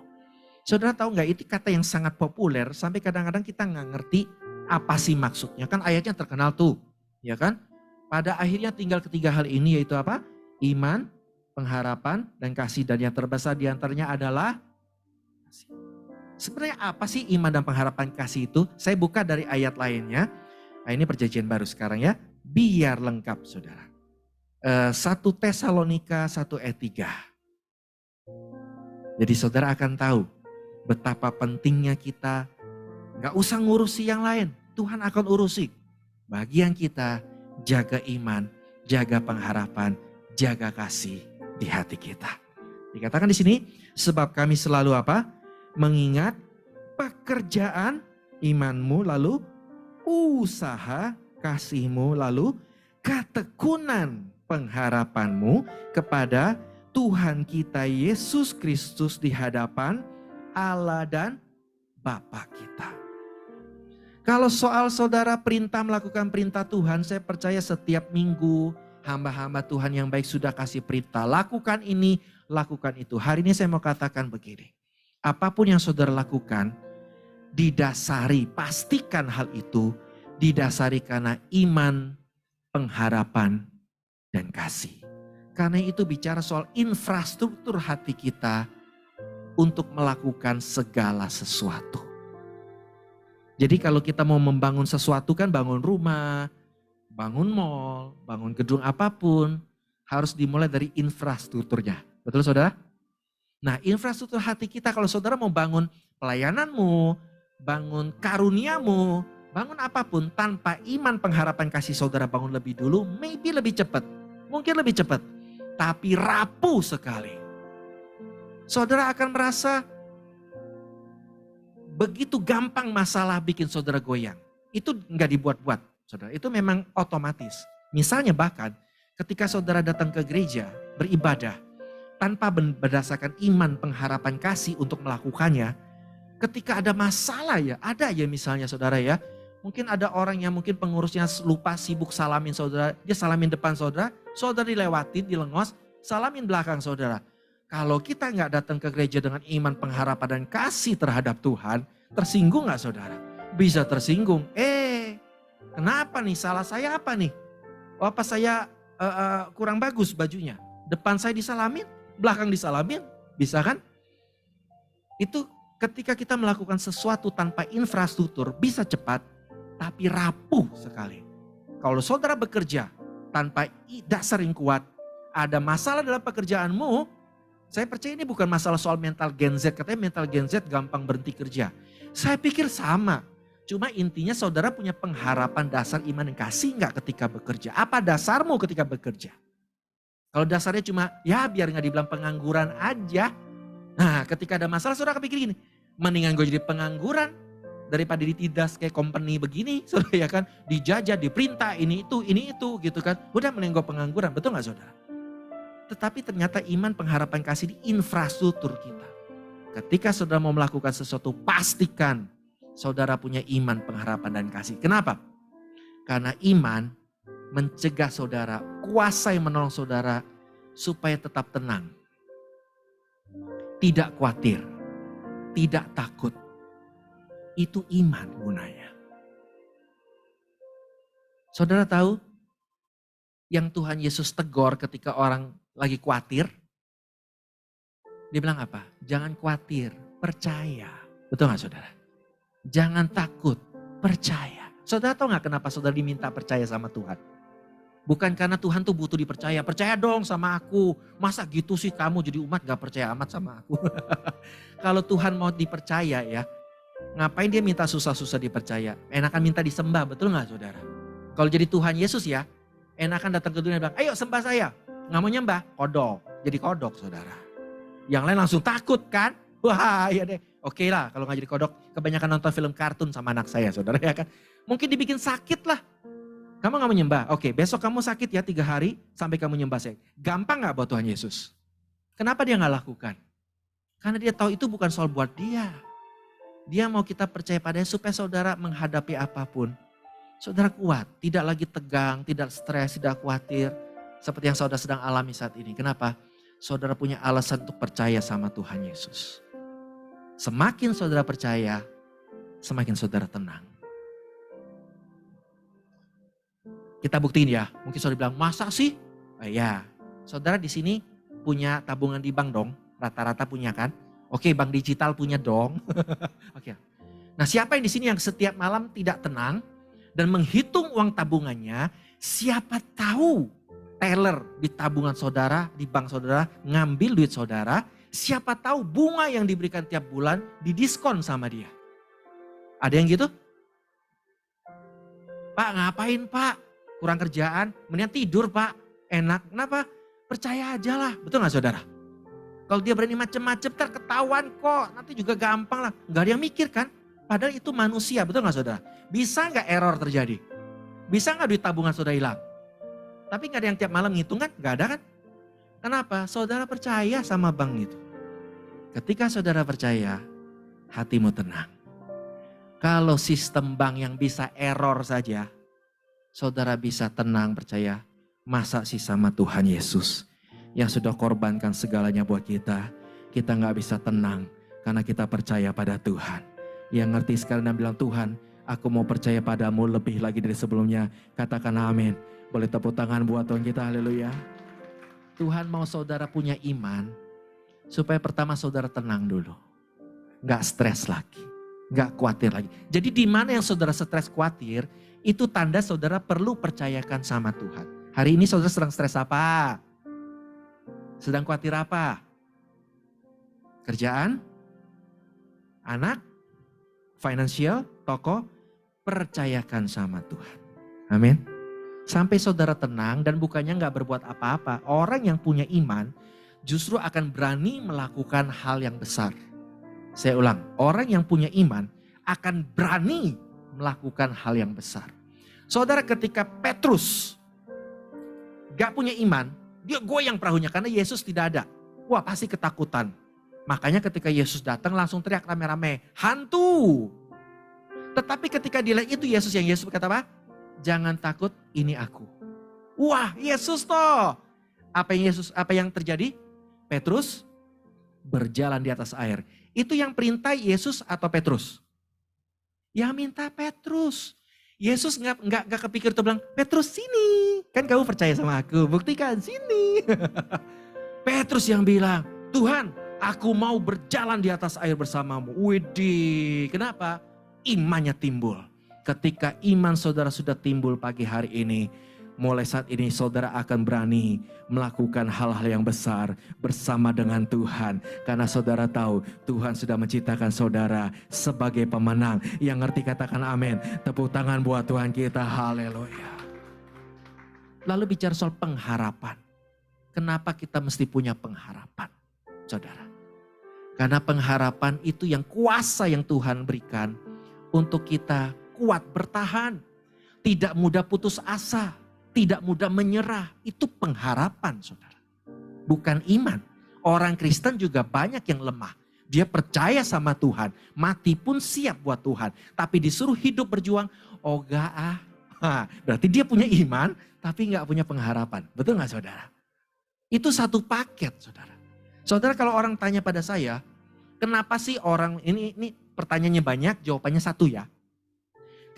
A: Saudara tahu gak itu kata yang sangat populer sampai kadang-kadang kita gak ngerti apa sih maksudnya. Kan ayatnya terkenal tuh, ya kan? Pada akhirnya tinggal ketiga hal ini yaitu apa? Iman, pengharapan, dan kasih. Dan yang terbesar diantaranya adalah kasih. Sebenarnya apa sih iman dan pengharapan kasih itu? Saya buka dari ayat lainnya. Nah ini perjanjian baru sekarang ya. Biar lengkap saudara. 1 Tesalonika 1 ayat 3. Jadi saudara akan tahu betapa pentingnya kita gak usah ngurusi yang lain. Tuhan akan urusi. Bagian kita jaga iman, jaga pengharapan, jaga kasih di hati kita. Dikatakan di sini sebab kami selalu apa? Mengingat pekerjaan imanmu, lalu usaha kasihmu, lalu ketekunan pengharapanmu kepada Tuhan kita Yesus Kristus di hadapan Allah dan Bapa kita. Kalau soal saudara perintah melakukan perintah Tuhan, saya percaya setiap minggu hamba-hamba Tuhan yang baik sudah kasih perintah. Lakukan ini, lakukan itu. Hari ini saya mau katakan begini. Apapun yang saudara lakukan, didasari, pastikan hal itu didasari karena iman, pengharapan, dan kasih. Karena itu bicara soal infrastruktur hati kita untuk melakukan segala sesuatu. Jadi kalau kita mau membangun sesuatu kan bangun rumah, bangun mall, bangun gedung apapun, harus dimulai dari infrastrukturnya. Betul saudara? Nah infrastruktur hati kita kalau saudara mau bangun pelayananmu, bangun karuniamu, bangun apapun tanpa iman pengharapan kasih saudara bangun lebih dulu, maybe lebih cepat. Mungkin lebih cepat, tapi rapuh sekali. Saudara akan merasa begitu gampang masalah bikin saudara goyang. Itu enggak dibuat-buat, saudara. Itu memang otomatis. Misalnya bahkan ketika saudara datang ke gereja beribadah, tanpa berdasarkan iman, pengharapan, kasih untuk melakukannya. Ketika ada masalah ya, ada ya misalnya saudara ya. Mungkin ada orang yang mungkin pengurusnya lupa sibuk salamin saudara. Dia salamin depan saudara, saudara dilewatin, dilengos, salamin belakang saudara. Kalau kita nggak datang ke gereja dengan iman, pengharapan, dan kasih terhadap Tuhan, tersinggung nggak saudara? Bisa tersinggung. Kenapa nih? Salah saya apa nih? Apa saya kurang bagus bajunya? Depan saya disalamin, belakang disalamin, bisa kan? Itu ketika kita melakukan sesuatu tanpa infrastruktur, bisa cepat, tapi rapuh sekali. Kalau saudara bekerja tanpa dasar yang kuat, ada masalah dalam pekerjaanmu, saya percaya ini bukan masalah soal mental Gen Z. Katanya mental Gen Z gampang berhenti kerja. Saya pikir sama. Cuma intinya saudara punya pengharapan dasar iman dan kasih enggak ketika bekerja. Apa dasarmu ketika bekerja? Kalau dasarnya cuma ya biar gak dibilang pengangguran aja. Nah ketika ada masalah saudara kepikir gini. Mendingan gue jadi pengangguran daripada ditindas kayak company begini. Saudara ya kan. Dijajah, diperintah ini itu gitu kan. Udah mending gue pengangguran. Betul gak saudara? Tetapi ternyata iman, pengharapan, kasih di infrastruktur kita. Ketika saudara mau melakukan sesuatu, pastikan saudara punya iman, pengharapan, dan kasih. Kenapa? Karena iman mencegah saudara, kuasa yang menolong saudara supaya tetap tenang. Tidak khawatir, tidak takut. Itu iman gunanya. Saudara tahu yang Tuhan Yesus tegur ketika orang lagi khawatir, dia bilang apa? Jangan khawatir, percaya. Betul gak saudara? Jangan takut, percaya. Saudara tahu gak kenapa saudara diminta percaya sama Tuhan? Bukan karena Tuhan tuh butuh dipercaya. Percaya dong sama aku. Masa gitu sih kamu jadi umat gak percaya amat sama aku? Kalau Tuhan mau dipercaya ya, ngapain dia minta susah-susah dipercaya? Enakan minta disembah, betul gak saudara? Kalau jadi Tuhan Yesus ya, enakan datang ke dunia dan bilang, ayo sembah saya. Nggak mau nyembah, kodok. Jadi kodok saudara. Yang lain langsung takut kan? Wah iya deh. Oke lah kalau nggak jadi kodok. Kebanyakan nonton film kartun sama anak saya saudara ya kan. Mungkin dibikin sakit lah. Kamu nggak mau nyembah? Oke besok kamu sakit ya 3 hari sampai kamu nyembah saya. Gampang nggak buat Tuhan Yesus? Kenapa dia nggak lakukan? Karena dia tahu itu bukan soal buat dia. Dia mau kita percaya padanya supaya saudara menghadapi apapun. Saudara kuat, tidak lagi tegang, tidak stres, tidak khawatir. Seperti yang saudara sedang alami saat ini. Kenapa? Saudara punya alasan untuk percaya sama Tuhan Yesus. Semakin saudara percaya, semakin saudara tenang. Kita buktiin ya. Mungkin saudara bilang, masa sih? Ya, saudara di sini punya tabungan di bank dong. Rata-rata punya kan? Oke, bank digital punya dong. Oke. Nah, siapa yang di sini yang setiap malam tidak tenang dan menghitung uang tabungannya? Siapa tahu teller di tabungan saudara, di bank saudara, ngambil duit saudara. Siapa tahu bunga yang diberikan tiap bulan didiskon sama dia. Ada yang gitu? Pak ngapain pak? Kurang kerjaan, mendingan tidur pak. Enak, kenapa? Percaya aja lah, betul gak saudara? Kalau dia berani macem-macem terketahuan kok, nanti juga gampang lah. Gak ada yang mikir kan? Padahal itu manusia, betul gak saudara? Bisa gak error terjadi? Bisa gak duit tabungan saudara hilang? Tapi gak ada yang tiap malam ngitung kan? Gak ada kan? Kenapa? Saudara percaya sama bank itu. Ketika saudara percaya, hatimu tenang. Kalau sistem bank yang bisa error saja, saudara bisa tenang percaya. Masa sih sama Tuhan Yesus yang sudah korbankan segalanya buat kita. Kita gak bisa tenang karena kita percaya pada Tuhan. Yang ngerti sekalian dan bilang, Tuhan aku mau percaya padamu lebih lagi dari sebelumnya. Katakan amin. Boleh tepuk tangan buat Tuhan kita, haleluya. Tuhan mau saudara punya iman, supaya pertama saudara tenang dulu. Gak stres lagi, gak khawatir lagi. Jadi di mana yang saudara stres khawatir, itu tanda saudara perlu percayakan sama Tuhan. Hari ini saudara sedang stres apa? Sedang khawatir apa? Kerjaan? Anak? Financial? Toko? Percayakan sama Tuhan. Amin. Sampai saudara tenang dan bukannya gak berbuat apa-apa. Orang yang punya iman justru akan berani melakukan hal yang besar. Saya ulang, orang yang punya iman akan berani melakukan hal yang besar. Saudara ketika Petrus gak punya iman, dia goyang perahunya karena Yesus tidak ada. Wah pasti ketakutan. Makanya ketika Yesus datang langsung teriak rame-rame, hantu. Tetapi ketika dilihat itu Yesus, yang Yesus berkata apa? Jangan takut, ini aku. Wah, Yesus toh. Apa yang terjadi? Petrus berjalan di atas air. Itu yang perintah Yesus atau Petrus? Yang minta Petrus. Yesus nggak kepikir tuh bilang, Petrus sini. Kan kamu percaya sama aku, buktikan sini. Petrus yang bilang, Tuhan, aku mau berjalan di atas air bersamamu. Widih, kenapa? Imannya timbul. Ketika iman saudara sudah timbul pagi hari ini, mulai saat ini saudara akan berani melakukan hal-hal yang besar bersama dengan Tuhan. Karena saudara tahu Tuhan sudah menciptakan saudara sebagai pemenang. Yang ngerti katakan amin. Tepuk tangan buat Tuhan kita, haleluya. Lalu bicara soal pengharapan. Kenapa kita mesti punya pengharapan, saudara? Karena pengharapan itu yang kuasa yang Tuhan berikan untuk kita kuat bertahan. Tidak mudah putus asa. Tidak mudah menyerah, itu pengharapan saudara. Bukan iman. Orang Kristen juga banyak yang lemah. Dia percaya sama Tuhan, mati pun siap buat Tuhan. Tapi disuruh hidup berjuang, oh enggak ah. Berarti dia punya iman, tapi enggak punya pengharapan. Betul enggak saudara? Itu satu paket saudara. Saudara kalau orang tanya pada saya, kenapa sih orang, ini pertanyaannya banyak, jawabannya satu ya.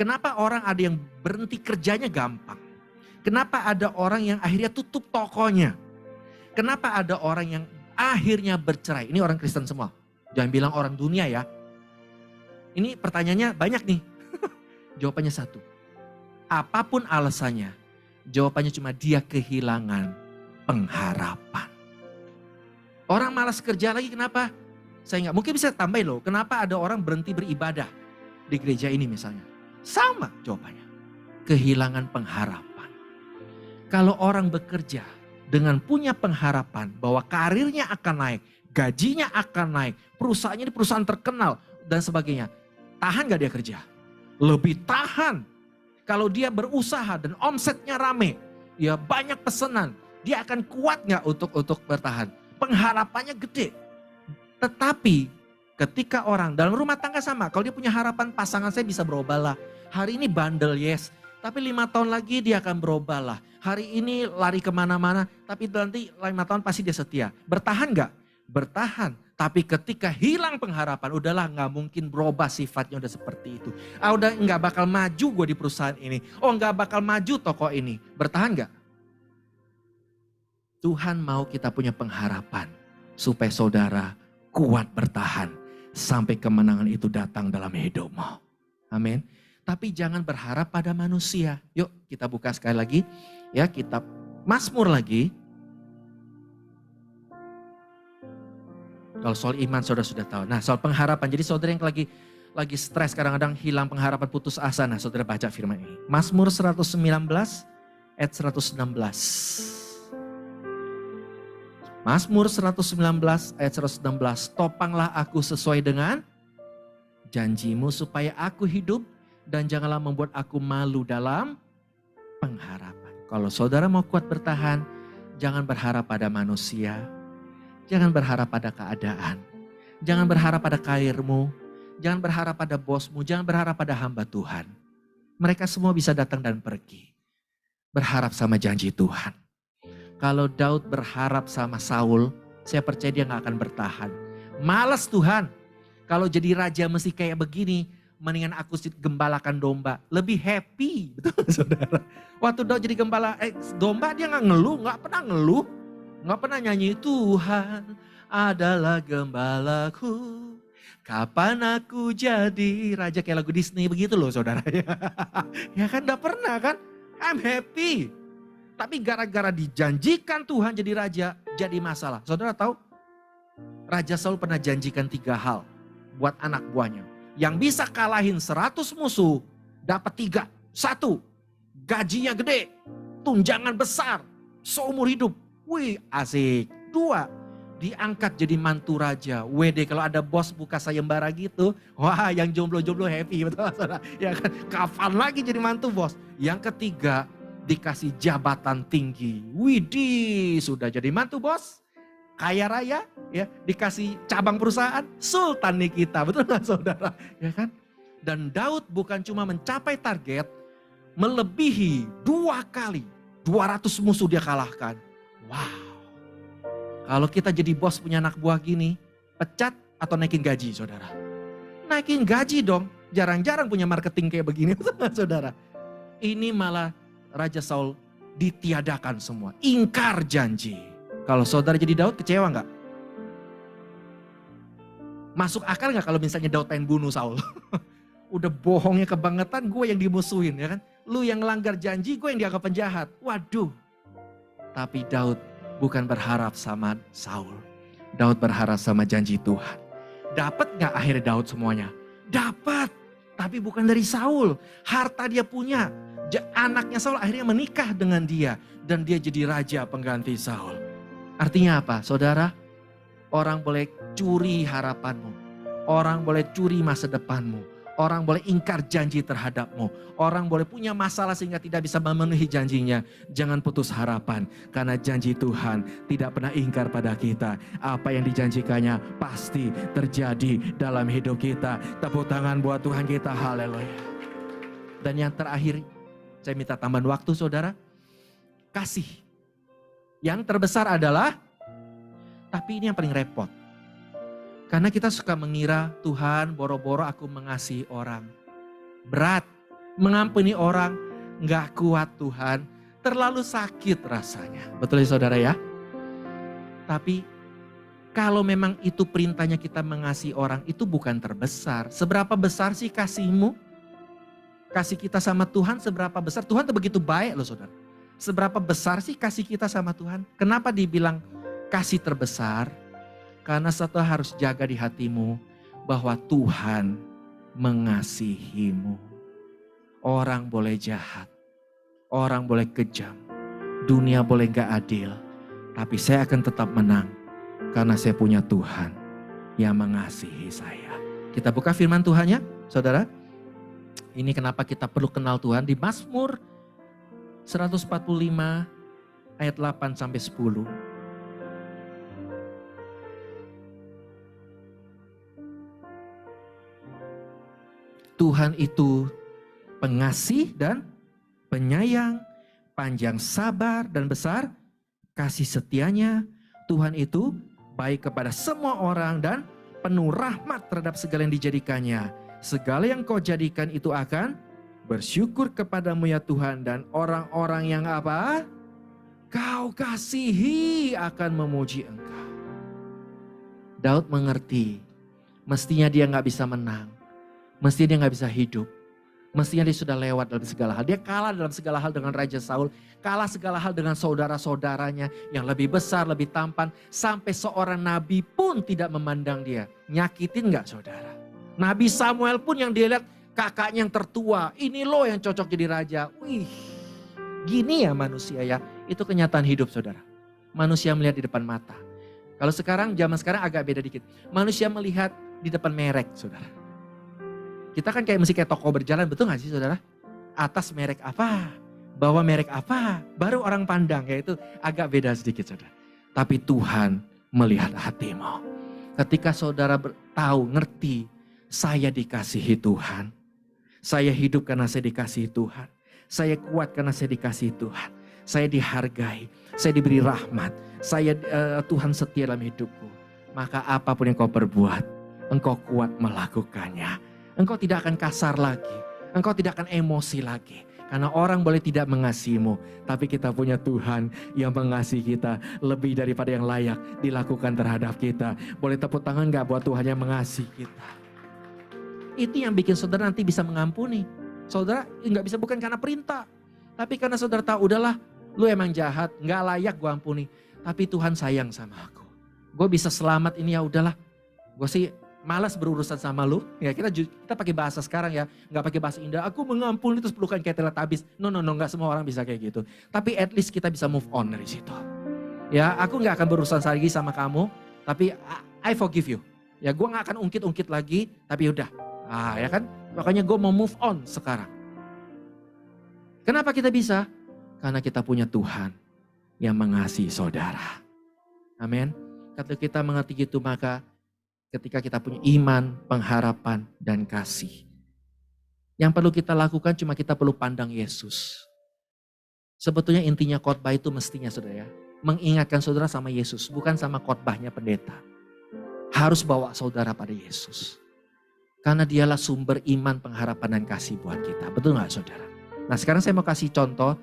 A: Kenapa orang ada yang berhenti kerjanya gampang? Kenapa ada orang yang akhirnya tutup tokonya? Kenapa ada orang yang akhirnya bercerai? Ini orang Kristen semua. Jangan bilang orang dunia ya. Ini pertanyaannya banyak nih. Jawabannya satu. Apapun alasannya, jawabannya cuma dia kehilangan pengharapan. Orang malas kerja lagi kenapa? Saya nggak mungkin bisa tambahin loh. Kenapa ada orang berhenti beribadah di gereja ini misalnya? Sama jawabannya. Kehilangan pengharapan. Kalau orang bekerja dengan punya pengharapan bahwa karirnya akan naik, gajinya akan naik, perusahaannya ini perusahaan terkenal dan sebagainya. Tahan gak dia kerja? Lebih tahan. Kalau dia berusaha dan omsetnya rame, ya banyak pesanan, dia akan kuat gak untuk bertahan? Pengharapannya gede. Tetapi ketika orang dalam rumah tangga sama, kalau dia punya harapan pasangan saya bisa berubah lah. Hari ini bandel yes. Tapi 5 tahun lagi dia akan berubah lah. Hari ini lari kemana-mana, tapi nanti 5 tahun pasti dia setia. Bertahan gak? Bertahan. Tapi ketika hilang pengharapan, udahlah gak mungkin berubah sifatnya udah seperti itu. Udah gak bakal maju gue di perusahaan ini. Oh gak bakal maju toko ini. Bertahan gak? Tuhan mau kita punya pengharapan. Supaya saudara kuat bertahan. Sampai kemenangan itu datang dalam hidupmu. Amin. Tapi jangan berharap pada manusia. Yuk kita buka sekali lagi. Ya kitab Mazmur lagi. Kalau soal iman saudara sudah tahu. Nah soal pengharapan. Jadi saudara yang lagi stres kadang-kadang hilang pengharapan putus asa. Nah saudara baca firman ini. Mazmur 119 ayat 116. Mazmur 119 ayat 116. Topanglah aku sesuai dengan janjimu supaya aku hidup. Dan janganlah membuat aku malu dalam pengharapan. Kalau saudara mau kuat bertahan, jangan berharap pada manusia. Jangan berharap pada keadaan. Jangan berharap pada karirmu. Jangan berharap pada bosmu. Jangan berharap pada hamba Tuhan. Mereka semua bisa datang dan pergi. Berharap sama janji Tuhan. Kalau Daud berharap sama Saul, saya percaya dia gak akan bertahan. Malas Tuhan. Kalau jadi raja mesti kayak begini. Mendingan aku gembalakan domba. Lebih happy. Betul saudara? Waktu Daud jadi gembala domba dia gak ngeluh. Gak pernah ngeluh. Gak pernah nyanyi Tuhan adalah gembalaku. Kapan aku jadi raja. Kayak lagu Disney begitu loh saudara. Ya kan gak pernah kan. I'm happy. Tapi gara-gara dijanjikan Tuhan jadi raja. Jadi masalah. Saudara tahu? Raja Saul pernah janjikan 3 hal. Buat anak buahnya. Yang bisa kalahin 100 musuh, dapat 3. 1, gajinya gede, tunjangan besar, seumur hidup. Wih asik. 2, diangkat jadi mantu raja. WD kalau ada bos buka sayembara gitu, wah yang jomblo-jomblo happy. Betul saudara? Ya kan? Kapan lagi jadi mantu bos? Yang ketiga, dikasih jabatan tinggi. Widih, sudah jadi mantu bos. Kaya raya, ya dikasih cabang perusahaan, sultan nih kita, betul gak saudara? Ya kan? Dan Daud bukan cuma mencapai target, melebihi 2 kali. 200 musuh dia kalahkan. Wow. Kalau kita jadi bos punya anak buah gini, pecat atau naikin gaji saudara? Naikin gaji dong. Jarang-jarang punya marketing kayak begini saudara. Ini malah Raja Saul ditiadakan semua. Ingkar janji. Kalau saudara jadi Daud kecewa nggak? Masuk akal nggak kalau misalnya Daud pengen bunuh Saul? Udah bohongnya kebangetan, gue yang dimusuhin ya kan. Lu yang melanggar janji, gue yang dianggap penjahat. Waduh. Tapi Daud bukan berharap sama Saul. Daud berharap sama janji Tuhan. Dapat gak akhirnya Daud semuanya? Dapat. Tapi bukan dari Saul. Harta dia punya. Anaknya Saul akhirnya menikah dengan dia. Dan dia jadi raja pengganti Saul. Artinya apa saudara? Orang boleh curi harapanmu. Orang boleh curi masa depanmu. Orang boleh ingkar janji terhadapmu. Orang boleh punya masalah sehingga tidak bisa memenuhi janjinya. Jangan putus harapan. Karena janji Tuhan tidak pernah ingkar pada kita. Apa yang dijanjikannya pasti terjadi dalam hidup kita. Tepuk tangan buat Tuhan kita. Haleluya. Dan yang terakhir, saya minta tambahan waktu saudara. Kasih. Yang terbesar adalah, tapi ini yang paling repot. Karena kita suka mengira Tuhan boro-boro aku mengasihi orang. Berat, mengampuni orang, gak kuat Tuhan. Terlalu sakit rasanya. Betul ya saudara ya? Tapi kalau memang itu perintahnya kita mengasihi orang, itu bukan terbesar. Seberapa besar sih kasihmu? Kasih kita sama Tuhan seberapa besar? Tuhan tuh begitu baik loh saudara. Seberapa besar sih kasih kita sama Tuhan? Kenapa dibilang kasih terbesar? Karena satu harus jaga di hatimu bahwa Tuhan mengasihimu. Orang boleh jahat, orang boleh kejam, dunia boleh gak adil. Tapi saya akan tetap menang karena saya punya Tuhan yang mengasihi saya. Kita buka firman Tuhan ya saudara. Ini kenapa kita perlu kenal Tuhan di Mazmur 145 ayat 8 sampai 10. Tuhan itu pengasih dan penyayang, panjang sabar dan besar kasih setianya. Tuhan itu baik kepada semua orang dan penuh rahmat terhadap segala yang dijadikannya. Segala yang kau jadikan itu akan bersyukur kepadamu ya Tuhan, dan orang-orang yang apa? Kau kasihi akan memuji Engkau. Daud mengerti, mestinya dia gak bisa menang. Mestinya dia gak bisa hidup. Mestinya dia sudah lewat dalam segala hal. Dia kalah dalam segala hal dengan Raja Saul. Kalah segala hal dengan saudara-saudaranya yang lebih besar, lebih tampan. Sampai seorang nabi pun tidak memandang dia. Nyakitin gak saudara? Nabi Samuel pun yang dia lihat kakaknya yang tertua. Ini loh yang cocok jadi raja. Wih, gini ya manusia ya. Itu kenyataan hidup saudara. Manusia melihat di depan mata. Kalau sekarang, zaman sekarang agak beda dikit. Manusia melihat di depan merek saudara. Kita kan kayak mesti kayak toko berjalan, betul gak sih saudara? Atas merek apa, bawah merek apa, baru orang pandang, yaitu agak beda sedikit saudara. Tapi Tuhan melihat hatimu. Ketika saudara tahu, ngerti, saya dikasihi Tuhan. Saya hidup karena saya dikasihi Tuhan. Saya kuat karena saya dikasihi Tuhan. Saya dihargai, saya diberi rahmat. Tuhan setia dalam hidupku. Maka apapun yang kau perbuat, engkau kuat melakukannya. Engkau tidak akan kasar lagi. Engkau tidak akan emosi lagi. Karena orang boleh tidak mengasihimu. Tapi kita punya Tuhan yang mengasihi kita lebih daripada yang layak dilakukan terhadap kita. Boleh tepuk tangan gak buat Tuhan yang mengasihi kita? Itu yang bikin saudara nanti bisa mengampuni. Saudara gak bisa bukan karena perintah. Tapi karena saudara tahu udahlah lu emang jahat. Gak layak gue ampuni. Tapi Tuhan sayang sama aku. Gue bisa selamat ini ya udahlah. Gue sih malas berurusan sama lu. Ya kita pakai bahasa sekarang ya, nggak pakai bahasa indah. Aku mengampuni terus pelukan kayak Teletubbies. No, nggak semua orang bisa kayak gitu. Tapi at least kita bisa move on dari situ. Ya, aku nggak akan berurusan lagi sama kamu, tapi I forgive you. Ya, gue nggak akan ungkit-ungkit lagi, tapi udah. Ya kan, makanya gue mau move on sekarang. Kenapa kita bisa? Karena kita punya Tuhan yang mengasihi saudara. Amin. Ketika kita mengerti gitu, maka ketika kita punya iman, pengharapan, dan kasih, Yang perlu kita lakukan cuma kita perlu pandang Yesus. Sebetulnya intinya khotbah itu mestinya saudara ya, mengingatkan saudara sama Yesus, bukan sama khotbahnya pendeta. Harus bawa saudara pada Yesus. Karena dialah sumber iman, pengharapan, dan kasih buat kita. Betul gak saudara? Nah sekarang saya mau kasih contoh,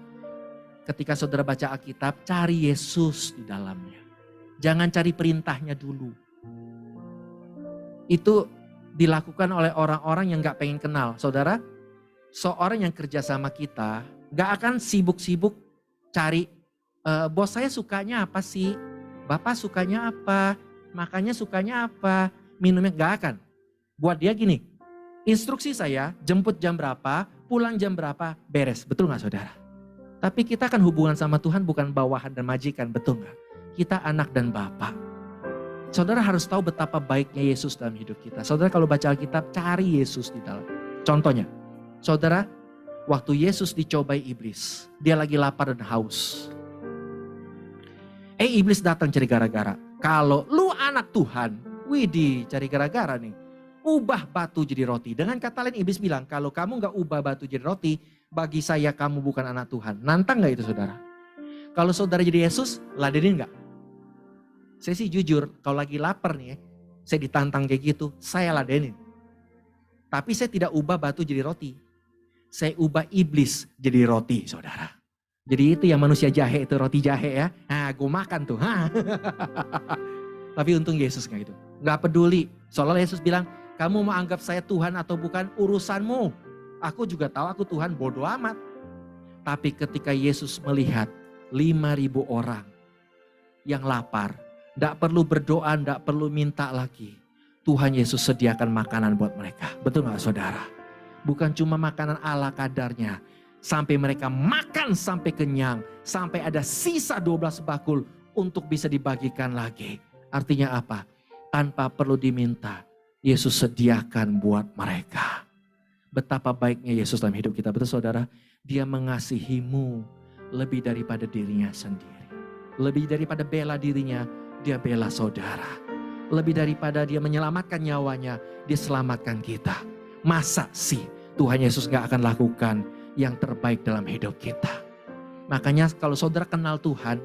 A: ketika saudara baca Alkitab, cari Yesus di dalamnya. Jangan cari perintahnya dulu. Itu dilakukan oleh orang-orang yang gak pengen kenal. Saudara, seorang yang kerja sama kita gak akan sibuk-sibuk cari, bos saya sukanya apa sih? Bapak sukanya apa? Makannya sukanya apa? Minumnya gak akan. Buat dia gini, instruksi saya jemput jam berapa, pulang jam berapa, beres. Betul gak saudara? Tapi kita kan hubungan sama Tuhan bukan bawahan dan majikan, betul gak? Kita anak dan bapak. Saudara harus tahu betapa baiknya Yesus dalam hidup kita. Saudara kalau baca Alkitab, cari Yesus di dalam. Contohnya, saudara, waktu Yesus dicobai iblis, dia lagi lapar dan haus. Iblis datang cari gara-gara. Kalau lu anak Tuhan, widih cari gara-gara nih. Ubah batu jadi roti. Dengan kata lain iblis bilang, kalau kamu gak ubah batu jadi roti, bagi saya kamu bukan anak Tuhan. Nantang gak itu saudara? Kalau saudara jadi Yesus, ladenin gak? Saya sih jujur, kalau lagi lapar nih, saya ditantang kayak gitu, saya ladenin. Tapi saya tidak ubah batu jadi roti. Saya ubah iblis jadi roti, saudara. Jadi itu yang manusia jahe, itu roti jahe ya. Nah, gue makan tuh. Tapi untung Yesus gak gitu. Gak peduli. Soalnya Yesus bilang, kamu mau anggap saya Tuhan atau bukan urusanmu. Aku juga tahu aku Tuhan, bodoh amat. Tapi ketika Yesus melihat 5.000 orang yang lapar, tidak perlu berdoa, tidak perlu minta lagi. Tuhan Yesus sediakan makanan buat mereka. Betul gak saudara? Bukan cuma makanan ala kadarnya. Sampai mereka makan sampai kenyang. Sampai ada sisa 12 bakul untuk bisa dibagikan lagi. Artinya apa? Tanpa perlu diminta. Yesus sediakan buat mereka. Betapa baiknya Yesus dalam hidup kita. Betul saudara? Dia mengasihimu lebih daripada dirinya sendiri. Lebih daripada bela dirinya. Dia bela saudara. Lebih daripada dia menyelamatkan nyawanya, dia selamatkan kita. Masa sih Tuhan Yesus gak akan lakukan yang terbaik dalam hidup kita? Makanya kalau saudara kenal Tuhan,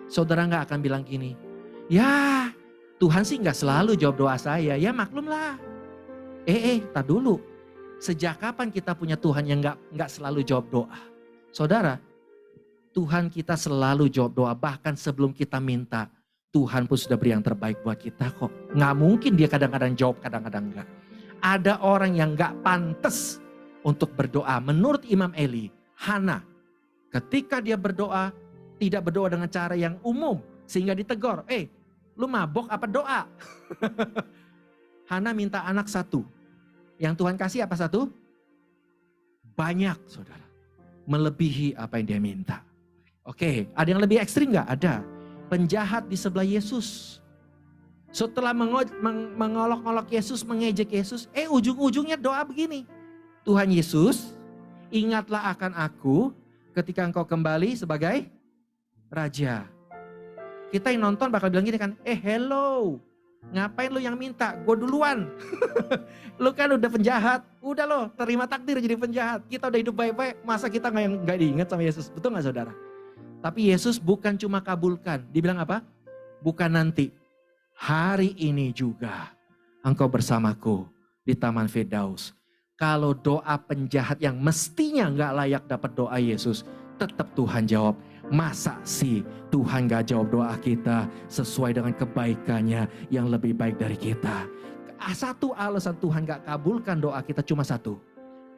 A: saudara gak akan bilang gini, ya Tuhan sih gak selalu jawab doa saya, ya maklumlah. Tak dulu. Sejak kapan kita punya Tuhan yang gak selalu jawab doa? Saudara, Tuhan kita selalu jawab doa, bahkan sebelum kita minta. Tuhan pun sudah beri yang terbaik buat kita kok. Nggak mungkin dia kadang-kadang jawab, kadang-kadang enggak. Ada orang yang nggak pantas untuk berdoa. Menurut Imam Eli, Hana, ketika dia berdoa, tidak berdoa dengan cara yang umum. Sehingga ditegur, lu mabok apa doa? Hana minta anak 1. Yang Tuhan kasih apa 1? Banyak saudara. Melebihi apa yang dia minta. Oke, ada yang lebih ekstrim nggak? Ada. Penjahat di sebelah Yesus. Setelah mengolok-olok Yesus, mengejek Yesus. Ujung-ujungnya doa begini. Tuhan Yesus, ingatlah akan aku ketika engkau kembali sebagai Raja. Kita yang nonton bakal bilang gini kan. Hello, ngapain lu yang minta? Gue duluan. Lu kan udah penjahat. Udah lo, terima takdir jadi penjahat. Kita udah hidup baik-baik. Masa kita gak diingat sama Yesus? Betul gak saudara? Tapi Yesus bukan cuma kabulkan. Dibilang apa? Bukan nanti. Hari ini juga engkau bersamaku di Taman Firdaus. Kalau doa penjahat yang mestinya gak layak dapat doa Yesus, tetap Tuhan jawab. Masa sih Tuhan gak jawab doa kita sesuai dengan kebaikannya yang lebih baik dari kita? Satu alasan Tuhan gak kabulkan doa kita cuma satu.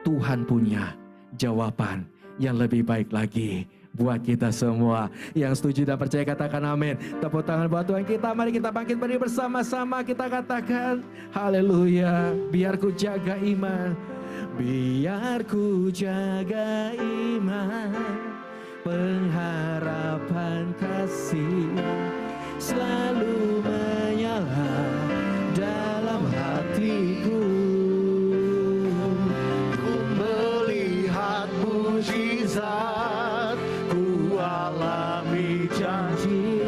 A: Tuhan punya jawaban yang lebih baik lagi buat kita semua. Yang setuju dan percaya katakan amin. Tepuk tangan buat Tuhan kita. Mari kita bangkit berdiri bersama-sama. Kita katakan haleluya. Biar ku jaga iman. Biar ku jaga iman. Pengharapan kasih selalu menyala dalam hatiku. Ku melihat mujizat, ku alami janji,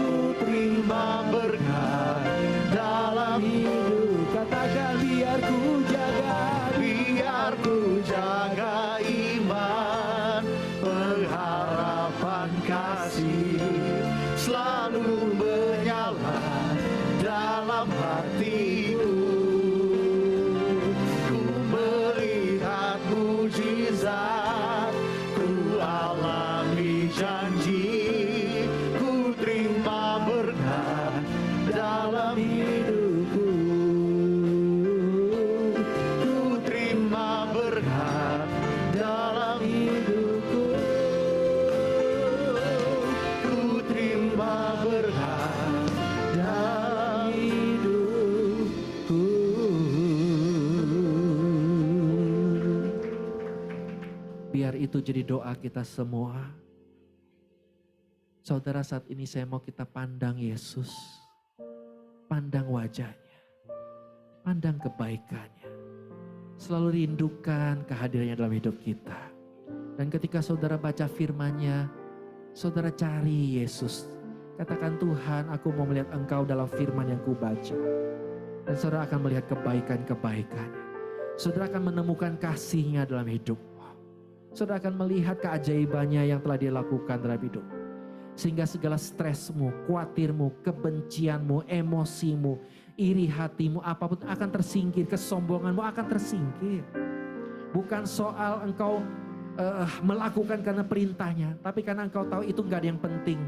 A: ku terima berkat dalam hidup. Katakan biar ku jaga, biar
B: dalam hatiku. Ku melihat mujizat, ku alami janji, ku terima berkat dalam hidupku. Ku terima berkat dalam hidupku. Ku terima berkat dalam hidupku.
A: Biar itu jadi doa kita semua. Saudara, saat ini saya mau kita pandang Yesus. Pandang wajahnya. Pandang kebaikannya. Selalu rindukan kehadirannya dalam hidup kita. Dan ketika saudara baca firman-Nya, saudara cari Yesus. Katakan, Tuhan, aku mau melihat Engkau dalam firman yang kubaca. Dan saudara akan melihat kebaikan-kebaikannya. Saudara akan menemukan kasih-Nya dalam hidupmu. Saudara akan melihat keajaibannya yang telah Dia lakukan dalam hidup. Sehingga segala stresmu, khawatirmu, kebencianmu, emosimu, iri hatimu, apapun akan tersingkir. Kesombonganmu akan tersingkir. Bukan soal engkau melakukan karena perintahnya, tapi karena engkau tahu itu gak ada yang penting.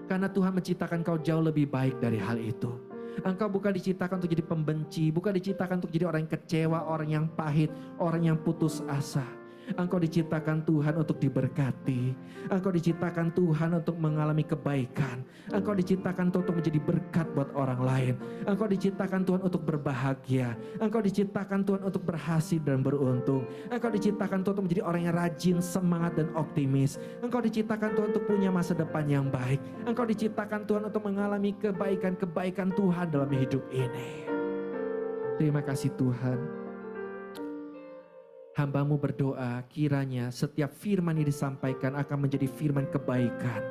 A: Karena Tuhan menciptakan engkau jauh lebih baik dari hal itu. Engkau bukan diciptakan untuk jadi pembenci, bukan diciptakan untuk jadi orang yang kecewa, orang yang pahit, orang yang putus asa. Engkau diciptakan Tuhan untuk diberkati. Engkau diciptakan Tuhan untuk mengalami kebaikan. Engkau diciptakan Tuhan untuk menjadi berkat buat orang lain. Engkau diciptakan Tuhan untuk berbahagia. Engkau diciptakan Tuhan untuk berhasil dan beruntung. Engkau diciptakan Tuhan untuk menjadi orang yang rajin, semangat dan optimis. Engkau diciptakan Tuhan untuk punya masa depan yang baik. Engkau diciptakan Tuhan untuk mengalami kebaikan-kebaikan Tuhan dalam hidup ini. Terima kasih Tuhan. Hamba-Mu berdoa kiranya setiap firman yang disampaikan akan menjadi firman kebaikan,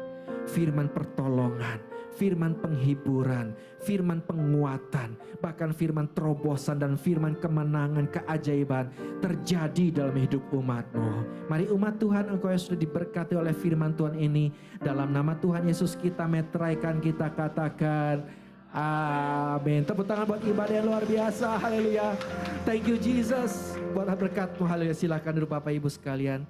A: firman pertolongan, firman penghiburan, firman penguatan, bahkan firman terobosan dan firman kemenangan, keajaiban terjadi dalam hidup umat-Mu. Mari umat Tuhan, Engkau yang sudah diberkati oleh firman Tuhan ini, dalam nama Tuhan Yesus kita meteraikan, kita katakan amin. Tepuk tangan buat ibadah yang luar biasa. Haleluya. Thank you Jesus. Buat berkat-Mu. Haleluya. Silakan duduk Bapak Ibu sekalian.